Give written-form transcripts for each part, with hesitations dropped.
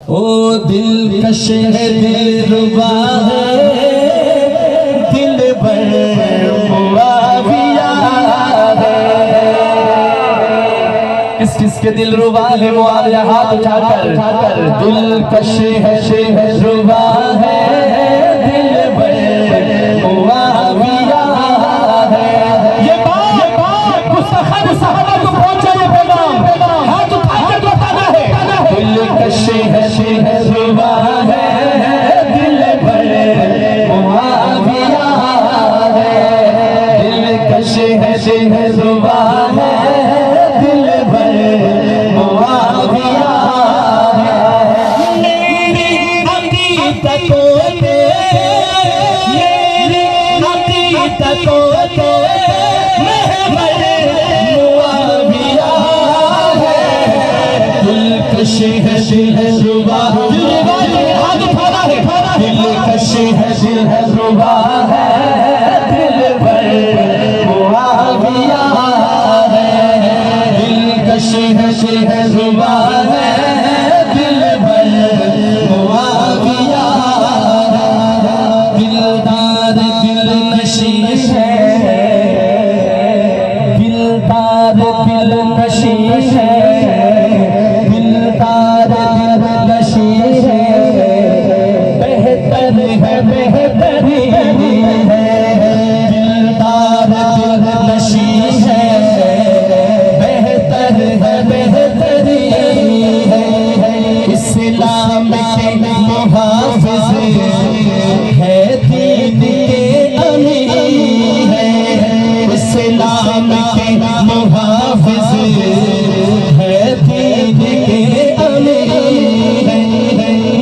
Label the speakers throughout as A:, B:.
A: ओ दिलकश है दिलरुबा है दिलबर मुआविया है। किस किस के दिलरुबा है मुआविया? हाथ उठाकर दिलकश है दिलरुबा है दिलबर मुआविया है। ये बात गुस्ताखान सहाबा को पहुंचा ये पैगाम, हाथ उठाकर बताना है। दिलकश है दिलरुबा है दिलबर मुआविया है। दिलकश है दिलरुबा है दिलबर मुआविया है। मेरी अकीदतों पे मेरी अकीदतों पे महवर मुआविया है। दिलकश है दिलरुबा हाथ उठाना है। दिलकश है दिलरुबा है दिलबर मुआविया है। दिलकश है दिलरुबा है दिलबर मुआविया है। दिलदार दिलनशी है दिलदार दिलनशी है दिलदार दिलनशी है। बेहतर है बेहतरी है दिलदार दिलनशी है। बेहतर है बेहतरी है। इस्लाम के मुहाफिज है दीन के अमीर है। इस्लाम के मुहाफिज है दीन के अमीर है।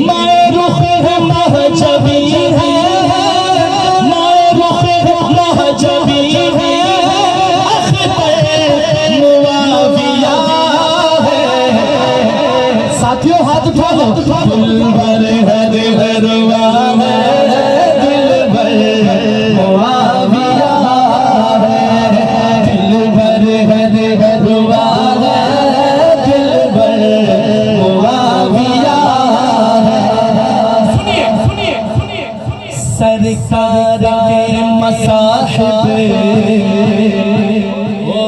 A: मारुख है महजबी है मारुख महजबी है। अख्तर मुआविया है। साथियों हाथ उठा लो। दिलबर है दिलरुबा है दिलबर मुआविया है। दिलबर है दिलरुबा है दिलबर मुआविया है। सुनिए सुनिए सुनिए सरकार के मसाहिब ओ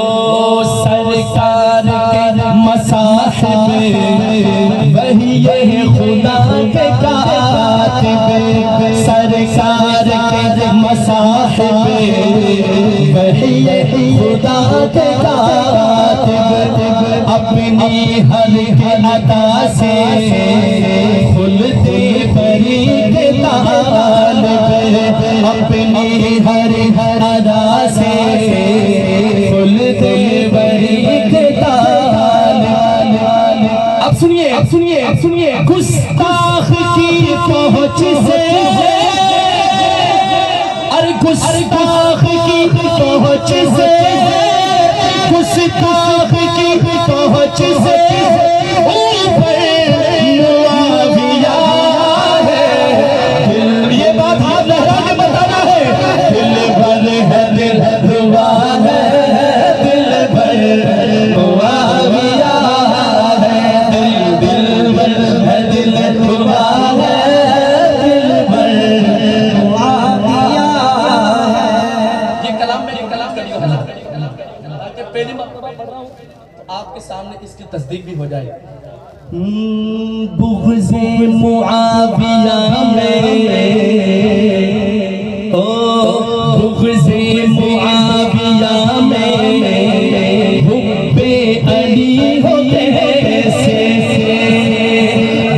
A: सरकार के मसाहिब वही ये खुदा के कातिब। सरकार के मसाहिब वही ये खुदा के कातिब। अपनी हर के अदा से खुलते बरी के तालिब। अपनी हर अदा से खुलते बरी के तालिब। अब सुनिए गुस्ताख की पहुंच से अरे गुस्ताख की पहुंच से गुस्ताख की पहुंच से ऊपर मुआविया है। ये बात हाथ लहरा के बताना है। दिलबर है दिलरुबा है दिलबर मुआविया है। दिलबर है दिलरुबा है दिलबर मुआविया है। ये कलाम में पहली मर्तबा पढ़ रहा हूँ तो आपके सामने इसकी तस्दीक भी हो जाए। बुग़्ज़े मुआविया में ओ बुग़्ज़े मुआविया में हुब्बे अली हो कैसे।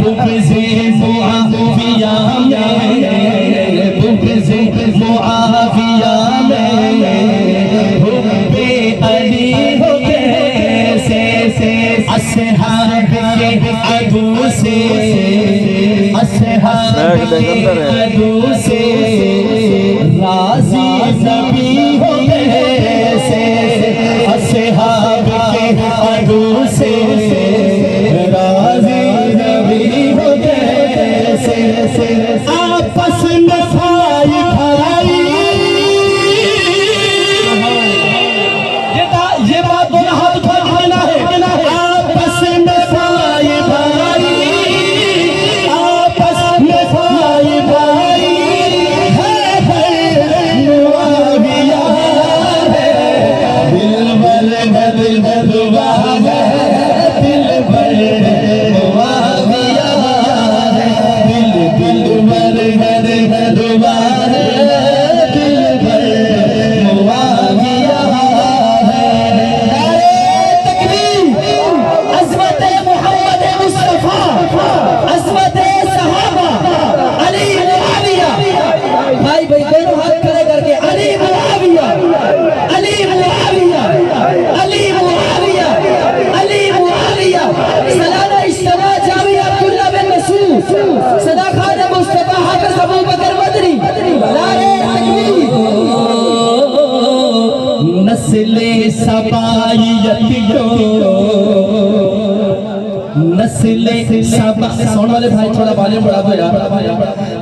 A: बुग़्ज़े मुआविया में बुग़्ज़े मुआविया में हुब्बे अली हो कैसे। असहाब के अदू से असहाब के अदू से राज़ी नबी हो कैसे। असहाब के अदू से राज़ी नबी हो कैसे। आपस में भाई भाई ये बात दोनों हाथ उठा देना है। आपस में भाई भाई सबाइयत को, नस्ले सबा, साउंड वाले भाई थोड़ा वॉल्यूम बढ़ा दो यार।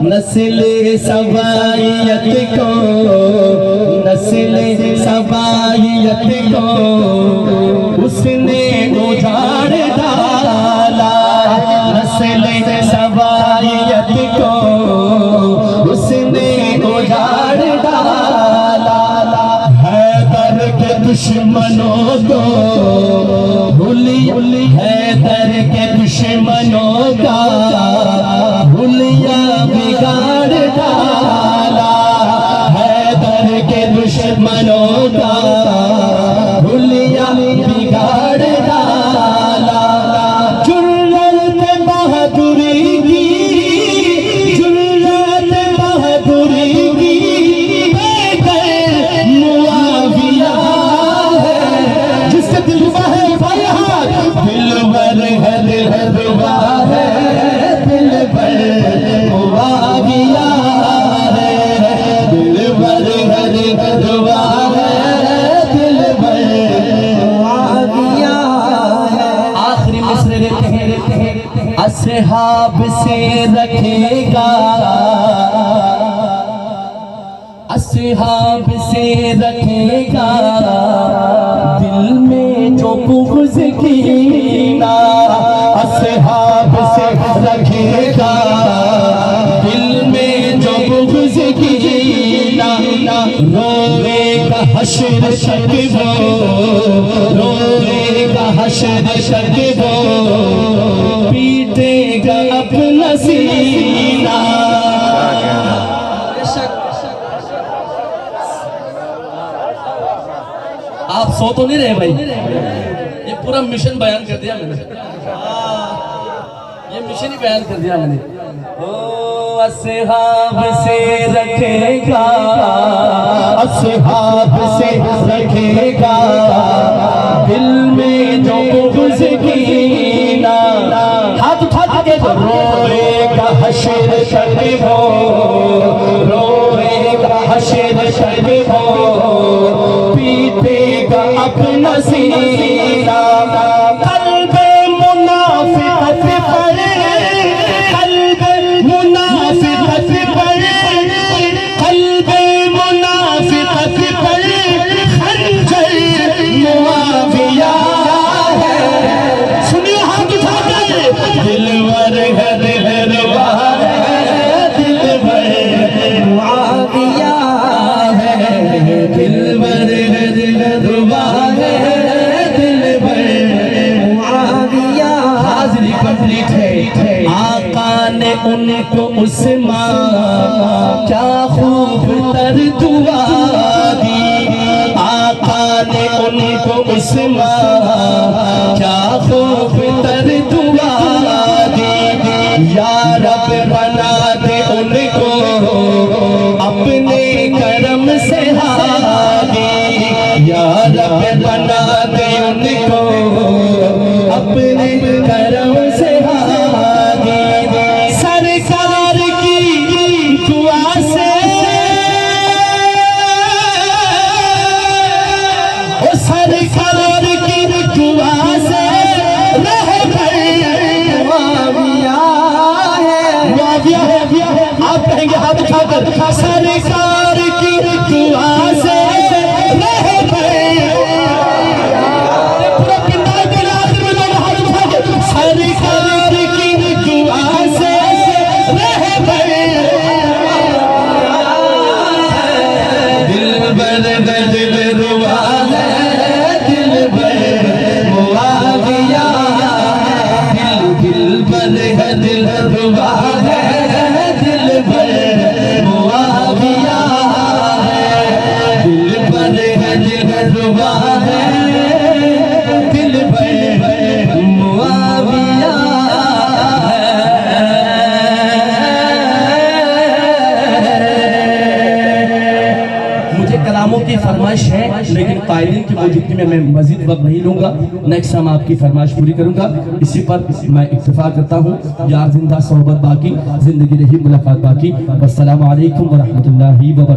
A: नस्ले सबाइयत को, नस्ले सबाइयत को उसने उजाड़ डाला। नस्ले सबाइयत को उसने उजाड़ डाला। हैदर के दुश्मनों को भूली हैदर के दुश्मनों का हुलिया बिगाड़ डाला। हैदर के दुश्मनों का हुलिया बिगाड़ डाला। जुर्रत बहादुरी की, जुर्रत बहादुरी की मुआविया है। जिसके दिल में है भाई हाथ, दिलबर है दिलरुबा है, दिलबर मुआविया है। दिलबर है दिलरुबा है, दिलबर मुआविया है। आखिरी मिसरे रहते हैं, असहाब से रखेगा, असहाब से रखेगा दिल में जो बुग़्ज़ कीना। असहाब से रखेगा दिल में जो बुग़्ज़ कीना। रोएगा हश्र तक वो, रोएगा हश्र तक वो, पीटेगा अपना सीना। आप सो तो नहीं रहे भाई? ये पूरा मिशन बयान कर दिया मैंने, ये मिशन ही बयान कर दिया मैंने। ओ असहाब से रखेगा, असहाब से रखेगा दिल में जो बुग़्ज़ कीना। हाथ उठा के रोएगा हश्र तक वो, रोएगा हश्र तक वो, पीटेगा अपना सीना। क़ल्बे मुनाफ़िक़त पर, क़ल्बे मुनाफ़िक़त पर, क़ल्बे मुनाफ़िक़त पर खंजर मुआविया है। सुनिए हाथ उठाकर, दिलबर है दिलरुबा है, दिलबर मुआविया है। दिलबर है दिलरुबा है, दिलबर मुआविया। हाज़िरी कंप्लीट है। आका ने उनको उस्मान क्या खूब तर दुआ दी। आका ने उनको उस्मान क्या खूब तर दुआ दी। या रब बना दे उनको अपने करम से हादी। या रब बना दे उनको अपने करम से हादी। सरकार की दुआ से, ओ सरकार की दुआ से रहबर मुआविया है। मुआविया है, आप कहेंगे हाथ उठाकर, सरकार की दुआ से सरकार की दुआ से रहबर। दिलबर है दिलरुबा है, दिलबर मुआविया है। दिलबर है दिलरुबा है, दिलबर मुआविया है। दिलबर है दिलरुबा है, दिलबर मुआविया है। मुझे कलामों की फरमाइश है, लेकिन कायदीन की मौजूदगी में मैं मजीद वक्त नहीं लूंगा। नेक्स्ट टाइम आपकी फरमाइश पूरी करूंगा। इसी पर मैं इत्तेफाक करता हूँ। यार जिंदा सोहबत बाकी, जिंदगी रही मुलाकात बाकी। वस्सलामु अलैकुम व रहमतुल्लाहि व बरकातहू।